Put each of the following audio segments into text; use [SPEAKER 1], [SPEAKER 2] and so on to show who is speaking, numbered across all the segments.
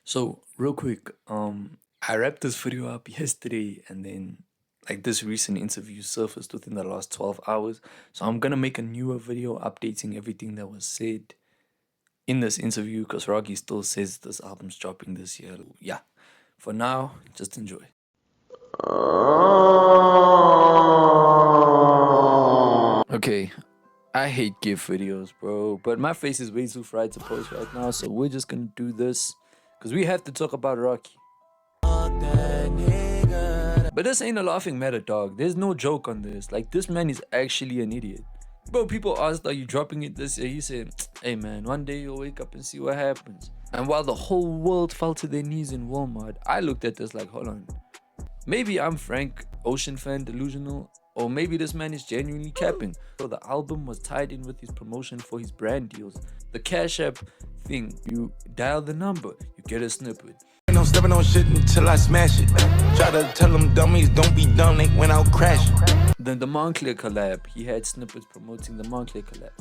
[SPEAKER 1] So real quick, I wrapped this video up yesterday and then like this recent interview surfaced within the last 12 hours. So I'm gonna make a newer video updating everything that was said in this interview because Rocky still says this album's dropping this year. Yeah. For now, just enjoy. Okay. I hate GIF videos, bro, but my face is way too fried to post right now, so we're just gonna do this because we have to talk about Rocky. But this ain't a laughing matter, dog. There's no joke on this. Like, this man is actually an idiot. Bro, people asked, are you dropping it this year? He said, hey man, one day you'll wake up and see what happens. And while the whole world fell to their knees in Walmart, I looked at this like, hold on. Maybe I'm Frank Ocean fan delusional, or maybe this man is genuinely capping. So the album was tied in with his promotion for his brand deals. The Cash App thing, you dial the number, you get a snippet.
[SPEAKER 2] Ain't no stepping on shit until I smash it. Try to tell them dummies don't be dumb, they went out crashing.
[SPEAKER 1] Then the Moncler collab, he had snippets promoting the Moncler collab.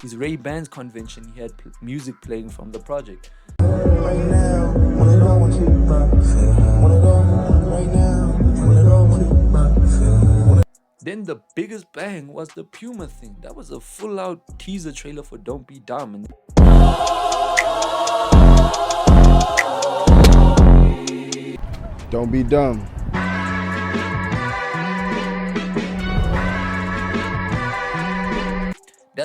[SPEAKER 1] His Ray-Bans convention, he had music playing from the project. Then the biggest bang was the Puma thing. That was a full-out teaser trailer for Don't Be Dumb. And
[SPEAKER 3] Don't be dumb.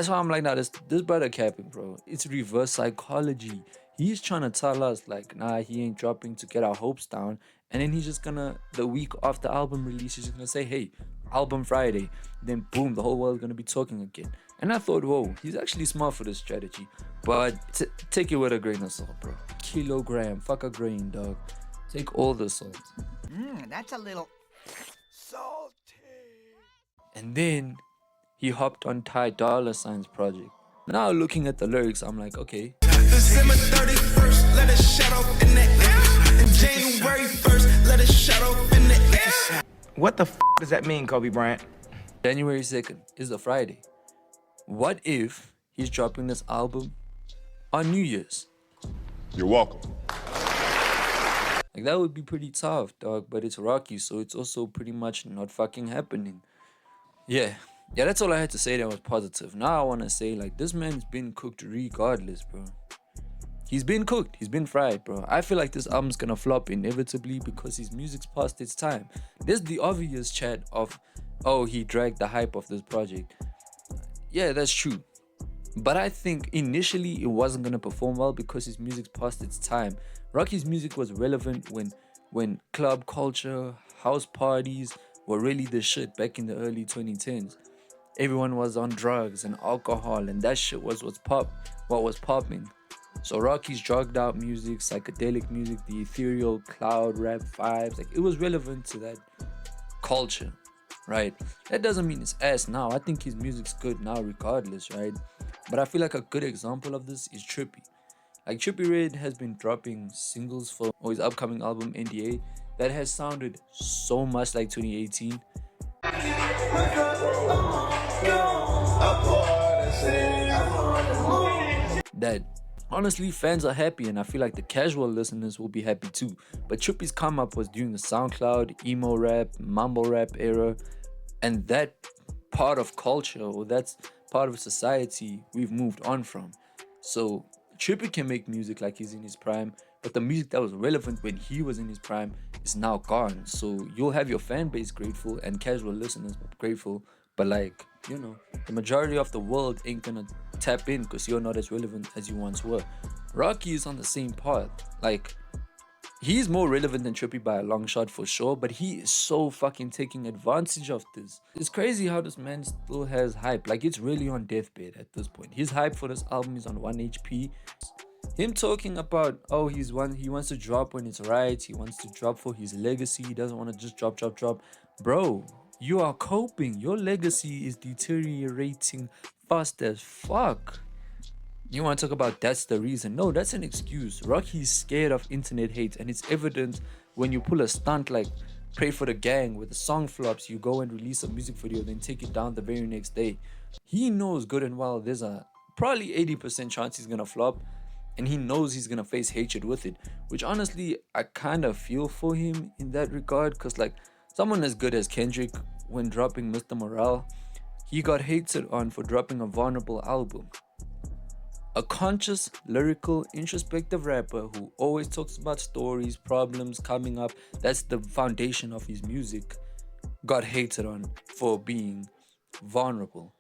[SPEAKER 1] that's why I'm like, nah, this brother capping, bro. It's reverse psychology. He's trying to tell us, like, nah, he ain't dropping to get our hopes down. And then he's just gonna, the week after album release, he's just gonna say, hey, album Friday. Then boom, the whole world's gonna be talking again. And I thought, whoa, he's actually smart for this strategy. But take it with a grain of salt, bro. Kilogram, fuck a grain, dog. Take all the salt.
[SPEAKER 4] That's a little salty.
[SPEAKER 1] And then he hopped on Ty Dolla Sign's project. Now looking at the lyrics, I'm like, okay.
[SPEAKER 2] December 31st, let us shut off in the air. And January 1st, let us shut off in the air. What the does that mean, Kobe Bryant?
[SPEAKER 1] January 2nd is a Friday. What if he's dropping this album on New Year's?
[SPEAKER 5] You're welcome.
[SPEAKER 1] Like, that would be pretty tough, dog, but it's Rocky, so it's also pretty much not fucking happening. Yeah, that's all I had to say that was positive. Now I want to say, like, this man's been cooked regardless, bro. He's been cooked. He's been fried, bro. I feel like this album's gonna flop inevitably because his music's past its time. There's the obvious chat of, oh, he dragged the hype of this project. Yeah, that's true. But I think initially it wasn't gonna perform well because his music's past its time. Rocky's music was relevant when club culture, house parties were really the shit back in the early 2010s. Everyone was on drugs and alcohol, and that shit was what was popping. So Rocky's drugged out music, psychedelic music, the ethereal cloud rap vibes, like, it was relevant to that culture, right? That doesn't mean it's ass now. I think his music's good now regardless, right? But I feel like a good example of this is Trippy. Like, Trippy Red has been dropping singles for his upcoming album NDA that has sounded so much like 2018. That honestly fans are happy, and I feel like the casual listeners will be happy too. But Trippy's come up was during the SoundCloud, emo rap, mumble rap era, and that part of culture, or that's part of society we've moved on from. So Trippy can make music like he's in his prime, but the music that was relevant when he was in his prime is now gone. So you'll have your fan base grateful and casual listeners grateful, but, like, you know, the majority of the world ain't gonna tap in because you're not as relevant as you once were. Rocky is on the same path. Like, he's more relevant than Trippy by a long shot for sure, but he is so fucking taking advantage of this. It's crazy how this man still has hype. Like, it's really on deathbed at this point. His hype for this album is on 1 HP. Him talking about, oh, he wants to drop when it's right. He wants to drop for his legacy. He doesn't want to just drop. Bro, you are coping. Your legacy is deteriorating fast as fuck. You want to talk about that's the reason? No, that's an excuse. Rocky's scared of internet hate, and it's evident when you pull a stunt like Pray for the Gang, where the song flops, you go and release a music video, then take it down the very next day. He knows good and well there's a probably 80% chance he's gonna flop, and he knows he's gonna face hatred with it. Which honestly, I kind of feel for him in that regard, because like someone as good as Kendrick, when dropping Mr. Morale, he got hated on for dropping a vulnerable album. A conscious, lyrical, introspective rapper who always talks about stories, problems coming up, that's the foundation of his music, got hated on for being vulnerable.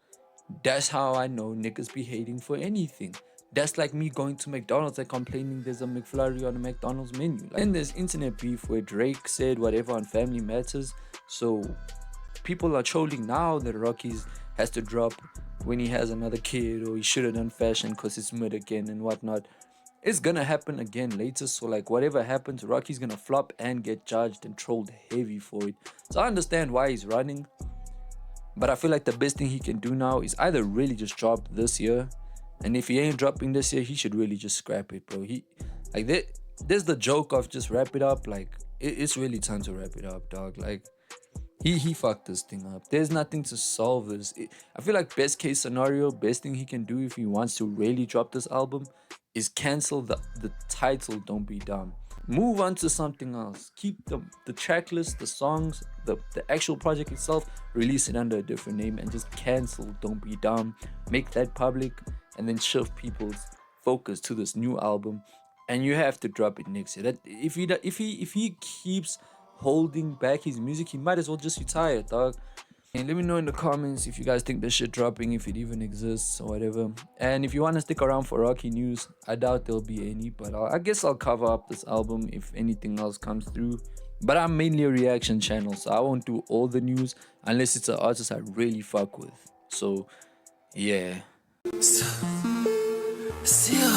[SPEAKER 1] That's how I know niggas be hating for anything. That's like me going to McDonald's and complaining there's a McFlurry on the McDonald's menu. And there's internet beef where Drake said whatever on Family Matters, so people are trolling now that Rockies has to drop when he has another kid, or he should have done fashion because it's mid again and whatnot. It's gonna happen again later, so like whatever happens, Rocky's gonna flop and get judged and trolled heavy for it. So I understand why he's running, but I feel like the best thing he can do now is either really just drop this year, and if he ain't dropping this year, he should really just scrap it, bro. He like there's the joke of just wrap it up. Like it's really time to wrap it up, dog. Like he fucked this thing up. There's nothing to solve this. I feel like best case scenario, best thing he can do if he wants to really drop this album is cancel the title Don't Be Dumb. Move on to something else. Keep the track list, the songs, the actual project itself, release it under a different name and just cancel Don't Be Dumb. Make that public and then shift people's focus to this new album. And you have to drop it next year. That if he keeps holding back his music, he might as well just retire, dog. And let me know in the comments if you guys think this shit dropping, if it even exists or whatever. And if you want to stick around for Rocky news, I doubt there'll be any, but I guess I'll cover up this album if anything else comes through. But I'm mainly a reaction channel, so I won't do all the news unless it's an artist I really fuck with. So yeah.
[SPEAKER 2] See ya.